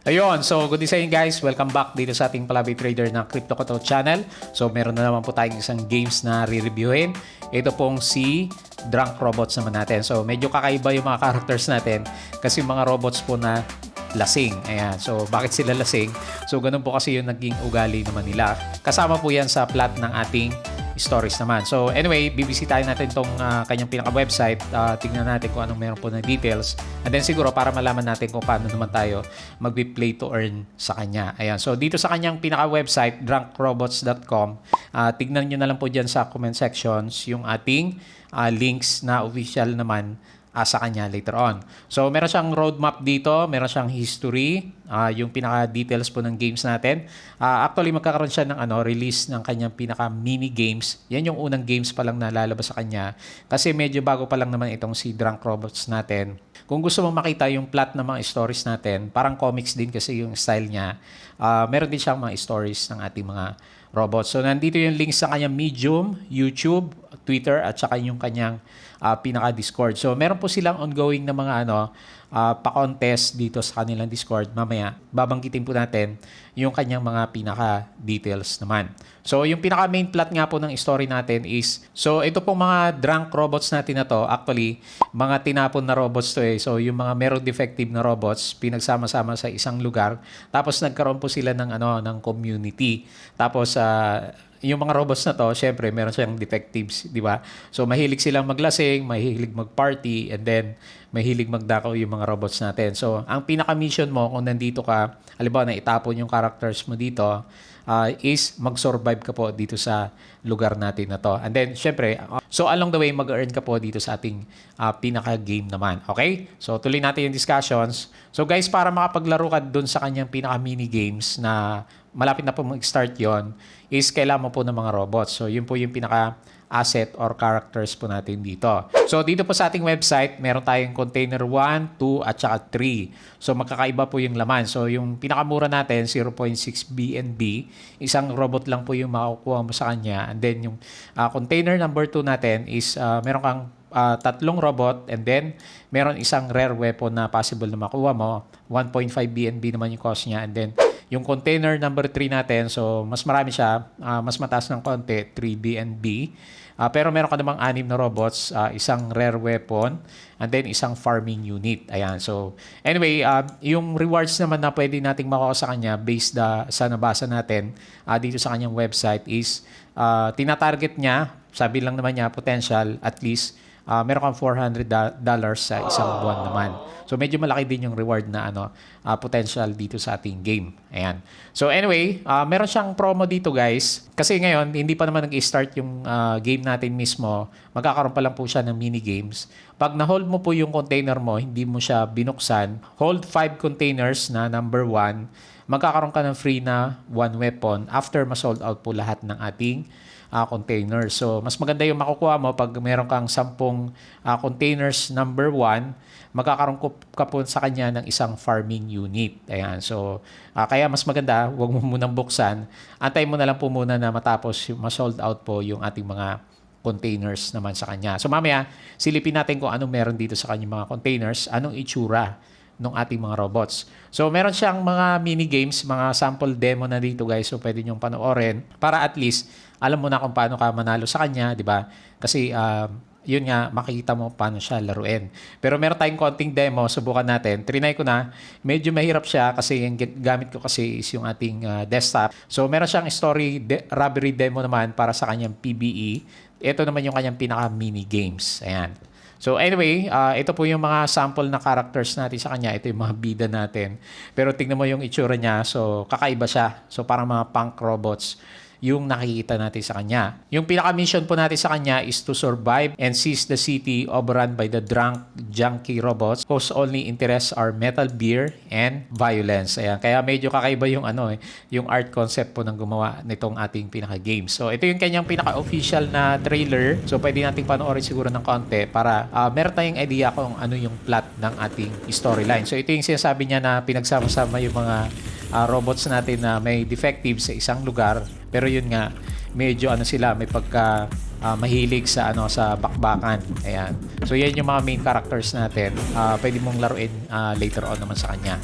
Ayun, so good day sa inyo guys. Welcome back dito sa ating Palabi Trader ng Crypto Koto channel. So meron na naman po tayong isang games na re-reviewin. Ito pong si Drunk Robots naman natin. So medyo kakaiba yung mga characters natin kasi mga robots po na lasing. Ayan. So bakit sila lasing? So ganun po kasi yung naging ugali naman nila. Kasama po yan sa plot ng ating stories naman. So anyway, bibisitahin natin itong kanyang pinaka-website. Tingnan natin kung anong meron po na details. And then siguro para malaman natin kung paano naman tayo mag-play to earn sa kanya. Ayan. So dito sa kanyang pinaka-website, drunkrobots.com, tignan nyo na lang po dyan sa comment sections yung ating links na official naman sa kanya later on. So, meron siyang roadmap dito, meron siyang history, yung pinaka-details po ng games natin. Actually, magkakaroon siya ng release ng kanyang pinaka-mini games. Yan yung unang games pa lang na lalabas sa kanya. Kasi medyo bago pa lang naman itong si Drunk Robots natin. Kung gusto mong makita yung plot ng mga stories natin, parang comics din kasi yung style niya. Meron din siyang mga stories ng ating mga robots. So, nandito yung links sa kanyang Medium, YouTube, Twitter, at saka yung kanyang pinaka-Discord. So, meron po silang ongoing na mga pa-contest dito sa kanilang Discord. Mamaya, babanggitin po natin yung kanyang mga pinaka-details naman. So, yung pinaka-main plot nga po ng story natin is, so, ito pong mga drunk robots natin na to, actually, mga tinapon na robots to eh. So, yung mga merong defective na robots, pinagsama-sama sa isang lugar. Tapos, nagkaroon po sila ng community. Tapos, yung mga robots na to, syempre, meron siyang defectives, di ba? So, mahilig silang maglasing, mahilig mag-party, and then, mahilig magdakaw yung mga robots natin. So, ang pinaka-mission mo, kung nandito ka, halimbawa na itapon yung characters mo dito, is mag-survive ka po dito sa lugar natin na to. And then, syempre, so along the way, mag-earn ka po dito sa ating pinaka-game naman. Okay? So, tuloy natin yung discussions. So, guys, para makapaglaro ka dun sa kanyang pinaka-mini games na malapit na po mag-start yon, is kailangan mo po ng mga robots. So, yun po yung pinaka-asset or characters po natin dito. So, dito po sa ating website, meron tayong container 1, 2, at saka 3. So, magkakaiba po yung laman. So, yung pinakamura natin, 0.6 BNB. Isang robot lang po yung makukuha mo sa kanya. And then, yung container number 2 natin is meron kang tatlong robot, and then meron isang rare weapon na possible na makuha mo. 1.5 BNB naman yung cost niya. And then, yung container number 3 natin, so mas marami siya, mas mataas ng konti, 3 BNB. Pero meron ka namang 6 na robots, isang rare weapon, and then isang farming unit. Ayan. So, anyway, yung rewards naman na pwede nating makuha sa kanya based sa nabasa natin dito sa kanyang website is tinatarget niya, sabi lang naman niya, potential at least meron kang $400 sa isang buwan naman. So, medyo malaki din yung reward na potential dito sa ating game. Ayan. So, anyway, meron siyang promo dito, guys. Kasi ngayon, hindi pa naman nag-start yung game natin mismo. Magkakaroon pa lang po siya ng mini games. Pag na-hold mo po yung container mo, hindi mo siya binuksan, hold 5 containers na number 1, magkakaroon ka ng free na 1 weapon after ma-sold out po lahat ng ating containers. So, mas maganda yung makukuha mo pag meron kang 10 containers number 1, magkakaroon ka po sa kanya ng isang farming unit. Ayan. So, kaya mas maganda, huwag mo munang buksan. Antay mo na lang po muna na matapos ma-sold out po yung ating mga containers naman sa kanya. So, mamaya, silipin natin kung anong meron dito sa kanyang mga containers, anong itsura ng ating mga robots. So, meron siyang mga mini games, mga sample demo na dito, guys. So, pwede nyong panoorin para at least alam mo na kung paano ka manalo sa kanya, di ba? Kasi, yun nga, makikita mo paano siya laruin. Pero meron tayong konting demo, subukan natin. Trinay ko na, medyo mahirap siya kasi yung gamit ko kasi is yung ating desktop. So, meron siyang story robbery demo naman para sa kanyang PBE. Ito naman yung kanyang pinaka-mini games. Ayan. So anyway, ito po yung mga sample na characters natin sa kanya. Ito yung mga bida natin. Pero tingnan mo yung itsura niya. So kakaiba siya. So parang mga punk robots yung nakikita natin sa kanya. Yung pinaka-mission po natin sa kanya is to survive and seize the city overrun by the drunk, junkie robots whose only interests are metal beer and violence. Ayan. Kaya medyo kakaiba yung yung art concept po ng gumawa nitong ating pinaka-game. So ito yung kanyang pinaka-official na trailer. So pwede nating panoorin siguro ng konti para meron tayong idea kung ano yung plot ng ating storyline. So ito yung sinasabi niya na pinagsama-sama yung mga robots natin na may defective sa isang lugar. Pero yun nga, medyo sila, may pagka mahilig sa sa bakbakan. Ayan. So yan yung mga main characters natin. Pwede mong laruin later on naman sa kanya.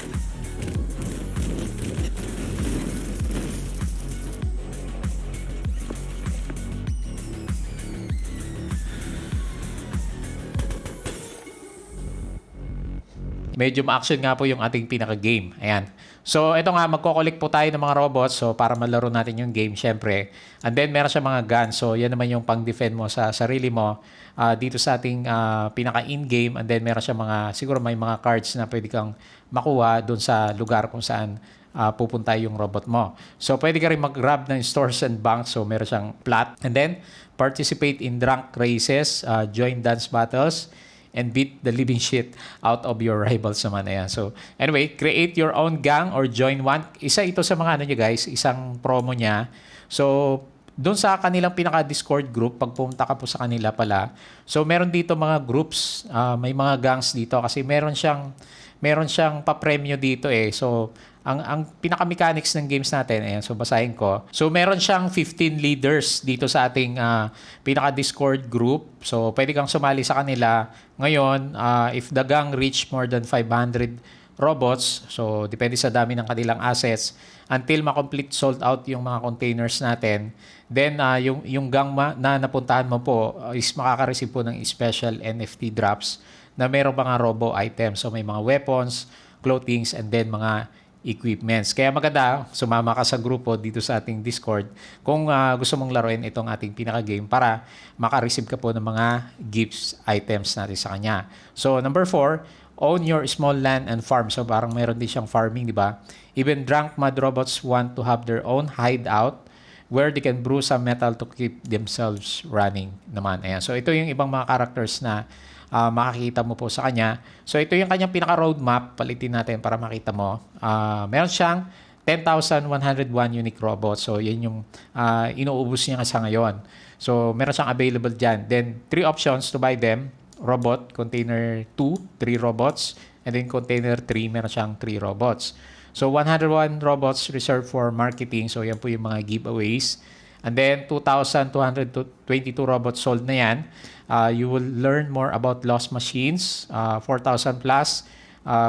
medyo ma-action nga po yung ating pinaka-game. Ayan. So, ito nga, magko-collect po tayo ng mga robots. So, para malaro natin yung game, syempre. And then, meron siya mga guns. So, yan naman yung pang-defend mo sa sarili mo dito sa ating pinaka-in-game. And then, meron siya mga, siguro may mga cards na pwede kang makuha doon sa lugar kung saan pupunta yung robot mo. So, pwede ka rin mag-grab ng stores and banks. So, meron siyang plot. And then, participate in drunk races, join dance battles, and beat the living shit out of your rivals naman. Ayan. So, anyway, create your own gang or join one. Isa ito sa mga nyo guys, isang promo niya. So, doon sa kanilang pinaka-Discord group, pag pumunta ka po sa kanila pala, so meron dito mga groups, may mga gangs dito kasi meron siyang pa-premyo dito eh. So, ang pinaka-mechanics ng games natin, ayan, so basahin ko. So, meron siyang 15 leaders dito sa ating pinaka-Discord group. So, pwede kang sumali sa kanila. Ngayon, if the gang reach more than 500 robots, so depende sa dami ng kanilang assets, until ma-complete sold out yung mga containers natin, then yung gang na napuntahan mo po is makaka-receive po ng special NFT drops na mayroong mga robo items. So, may mga weapons, clothings, and then mga equipments. Kaya maganda, sumama ka sa grupo dito sa ating Discord kung gusto mong laruin itong ating pinaka-game para maka-receive ka po ng mga gifts items natin sa kanya. So, number 4, own your small land and farm. So, parang meron din siyang farming, di ba? Even drunk mud robots want to have their own hideout where they can brew some metal to keep themselves running naman. Ayan. So, ito yung ibang mga characters na makikita mo po sa kanya. So, ito yung kanyang pinaka-roadmap. Palitin natin para makita mo. Meron siyang 10,101 unique robots. So, yan yung inuubos niya sa ngayon. So, meron siyang available dyan. Then, 3 options to buy them. Robot, container 2, 3 robots. And then, container 3, meron siyang 3 robots. So, 101 robots reserved for marketing. So, yan po yung mga giveaways. And then, 2,222 robots sold na yan. You will learn more about lost machines. 4,000 plus.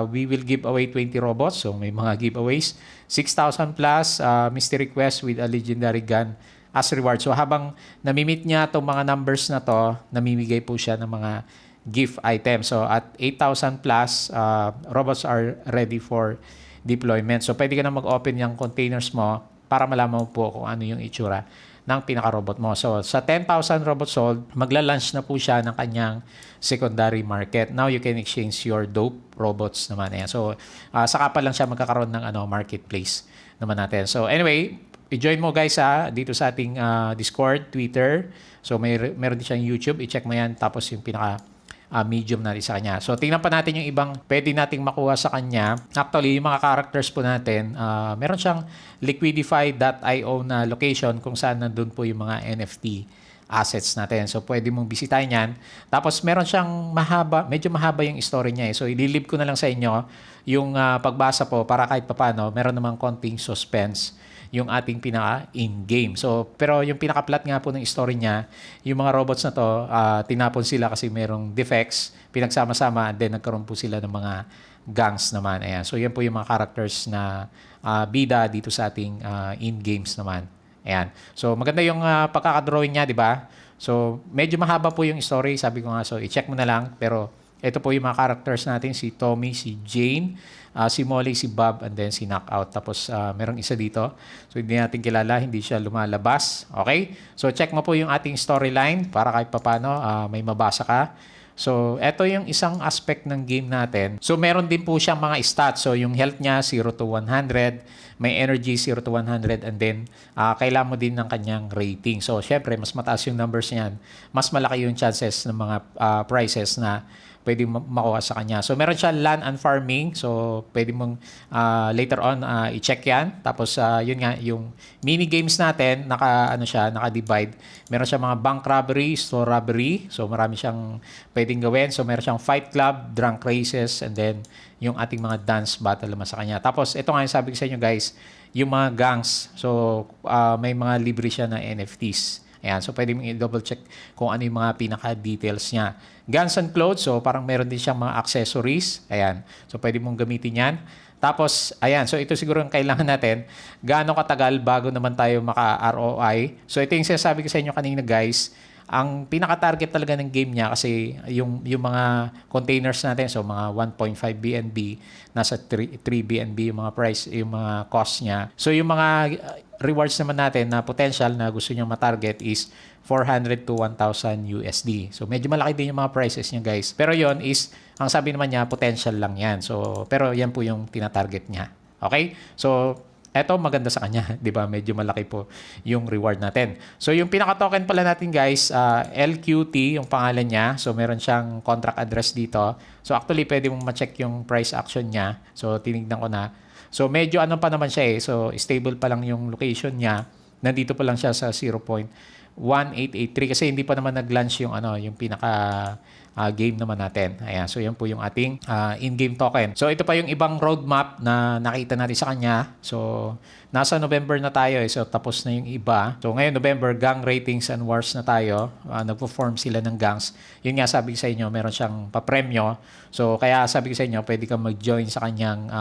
We will give away 20 robots. So, may mga giveaways. 6,000 plus mystery quest with a legendary gun as reward. So, habang namimit niya itong mga numbers na to, namimigay po siya ng mga gift items. So, at 8,000 plus, robots are ready for deployment. So, pwede ka na mag-open yung containers mo para malaman mo po kung ano yung itsura ng pinaka-robot mo. So, sa 10,000 robots sold, magla-launch na po siya ng kanyang secondary market. Now, you can exchange your dope robots naman. Ayan. So, saka pa lang siya magkakaroon ng marketplace naman natin. So, anyway, i-join mo guys dito sa ating Discord, Twitter. So, meron din siyang YouTube. I-check mo yan. Tapos yung pinaka medium natin sa kanya. So, tingnan pa natin yung ibang pwede nating makuha sa kanya. Actually, yung mga characters po natin, meron siyang liquidify.io na location kung saan nandun po yung mga NFT assets natin. So, pwede mong bisitahin yan. Tapos, meron siyang medyo mahaba yung story niya. So, ililib ko na lang sa inyo yung pagbasa po para kahit papano, meron namang konting suspense yung ating pinaka-in-game. So, pero yung pinaka-plot nga po ng story niya, yung mga robots na to, tinapon sila kasi merong defects, pinagsama-sama, and then nagkaroon po sila ng mga gangs naman. Ayan. So, yan po yung mga characters na bida dito sa ating in-games naman. Ayan. So, maganda yung pagkakadrawing niya, di ba? So, medyo mahaba po yung story, sabi ko nga. So, i-check mo na lang. Pero, ito po yung mga characters natin, si Tommy, si Jane, si Molly, si Bob, and then si Knockout. Tapos, merong isa dito. So, hindi natin kilala, hindi siya lumalabas. Okay? So, check mo po yung ating storyline para kahit papano may mabasa ka. So, ito yung isang aspect ng game natin. So, meron din po siyang mga stats. So, yung health niya, 0 to 100. May energy, 0 to 100. And then, kailangan mo din ng kanyang rating. So, syempre, mas mataas yung numbers niyan. Mas malaki yung chances ng mga prizes na pwede makuha sa kanya. So, meron siya land and farming. So, pwede mong later on i-check yan. Tapos, yun nga, yung mini games natin, naka-divide. Meron siya mga bank robbery, store robbery. So, marami siyang pwedeng gawin. So, meron siyang fight club, drunk races, and then yung ating mga dance battle naman sa kanya. Tapos, ito nga yung sabi ko sa inyo guys, yung mga gangs. So, may mga libre siya na NFTs. Ayan, so pwede mong i-double check kung ano yung mga pinaka-details niya. Guns and clothes, so parang meron din siyang mga accessories. Ayan, so pwede mong gamitin yan. Tapos, ayan, so ito siguro ang kailangan natin. Gaano katagal bago naman tayo maka-ROI? So ito yung sinasabi ko sa inyo kanina guys. ang pinaka-target talaga ng game niya kasi yung mga containers natin, so mga 1.5 BNB, nasa 3 BNB yung mga price, yung mga cost niya. So yung mga rewards naman natin na potential na gusto niya ma-target is 400 to 1,000 USD. So medyo malaki din yung mga prices niya, guys. Pero yon is, ang sabi naman niya, potential lang yan. So, pero yan po yung tina-target niya. Okay? So, eto maganda sa kanya, 'di ba? Medyo malaki po yung reward natin. So yung pinaka-token pala natin, guys, LQT yung pangalan niya. So meron siyang contract address dito. So actually pwede mong ma-check yung price action niya. So tinignan ko na. So medyo ano pa naman siya eh. So stable pa lang yung location niya. Nandito pa lang siya sa 0.1883 kasi hindi pa naman nag-launch yung yung pinaka game naman natin. Ayan, so yan po yung ating in-game token. So ito pa yung ibang roadmap na nakita natin sa kanya. So nasa November na tayo so tapos na yung iba. So ngayon November, gang ratings and wars na tayo. Nagpo-form sila ng gangs. Yun nga sabi ko sa inyo, meron siyang papremyo. So kaya sabi ko sa inyo, pwede kang mag-join sa kanyang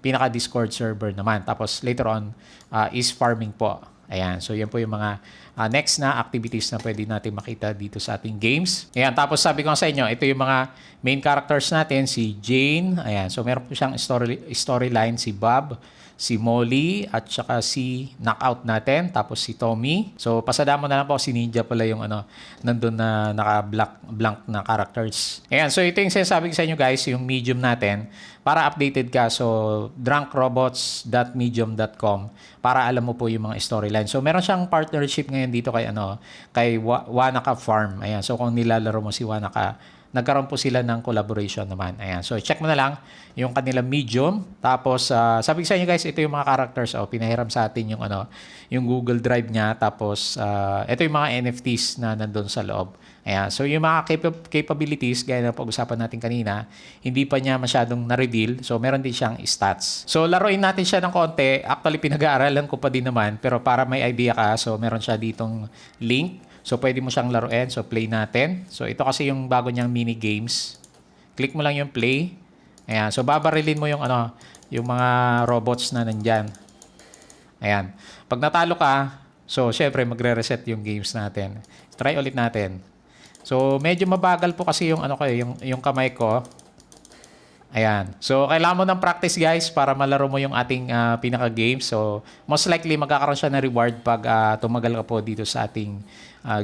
pinaka-Discord server naman. Tapos later on is farming po. Ayan, so yan po yung mga next na activities na pwede natin makita dito sa ating games. Ayan, tapos sabi ko sa inyo, ito yung mga main characters natin, si Jane. Ayan, so meron po siyang storyline, si Bob, si Molly, at saka si Knockout natin, tapos si Tommy. So pasada mo na lang po, si Ninja pala yung nandun na naka-blank na characters. Ayan, so ito yung sinasabi ko sa inyo, guys, yung medium natin. Para updated ka, so drunkrobots.medium.com para alam mo po yung mga storyline. So meron siyang partnership ngayon dito kay Wanaka Farm. Ayan, so kung nilalaro mo si Wanaka, nagkaroon po sila ng collaboration naman. Ayan, so check mo na lang yung kanilang medium. Tapos sabi ko sa inyo, guys, ito yung mga characters. Pinahiram sa atin yung Google Drive niya. Tapos ito yung mga NFTs na nandun sa loob. Ayan, so yung mga capabilities, gaya na pag-usapan natin kanina, hindi pa niya masyadong na-reveal. So meron din siyang stats. So laruin natin siya ng konti. Actually, pinag-aaralan ko pa din naman. Pero para may idea ka, so meron siya ditong link. So pwede mo siyang laruin. So play natin. So ito kasi yung bago niyang mini games. Click mo lang yung play. Ayan, so babarilin mo yung yung mga robots na nandyan. Ayan. Pag natalo ka, so syempre magre-reset yung games natin. Try ulit natin. So medyo mabagal po kasi yung yung kamay ko. Ayan. So kailangan mo ng practice, guys, para malaro mo yung ating pinaka-game. So most likely magkakaroon siya ng reward pag tumagal ka po dito sa ating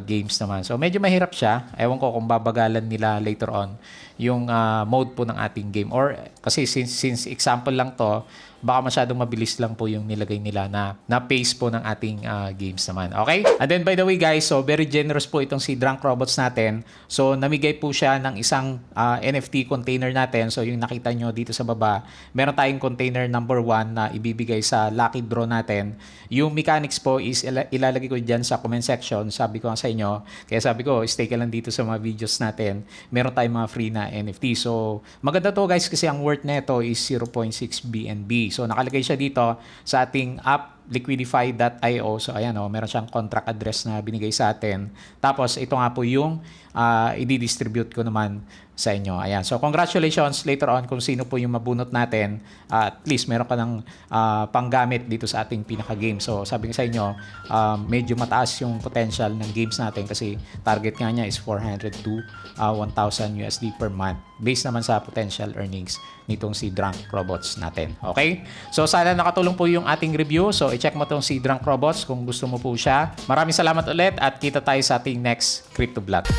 games naman. So medyo mahirap siya. Ewan ko kung babagalan nila later on yung mode po ng ating game. Or kasi since example lang to, baka masyadong mabilis lang po yung nilagay nila na pace po ng ating games naman. Okay? And then by the way, guys, so very generous po itong si Drunk Robots natin. So namigay po siya ng isang NFT container natin. So yung nakita nyo dito sa baba, meron tayong container number 1 na ibibigay sa lucky draw natin. Yung mechanics po is ilalagay ko dyan sa comment section. Sabi ko sa inyo, kaya sabi ko, stay ka lang dito sa mga videos natin. Meron tayong mga free na NFT. So maganda to, guys, kasi ang worth nito is 0.6 BNB. So nakalagay siya dito sa ating app, liquidify.io. So ayan, meron siyang contract address na binigay sa atin. Tapos ito nga po yung i-distribute ko naman sa inyo. Ayan. So congratulations later on kung sino po yung mabunot natin. At least meron ka ng panggamit dito sa ating pinaka-game. So sabi ko sa inyo, medyo mataas yung potential ng games natin kasi target nga niya is 400 to 1,000 USD per month based naman sa potential earnings nitong si Drunk Robots natin. Okay? So sana nakatulong po yung ating review. So i-check mo tong si Drunk Robots kung gusto mo po siya. Maraming salamat ulit at kita tayo sa ating next Crypto Vlog.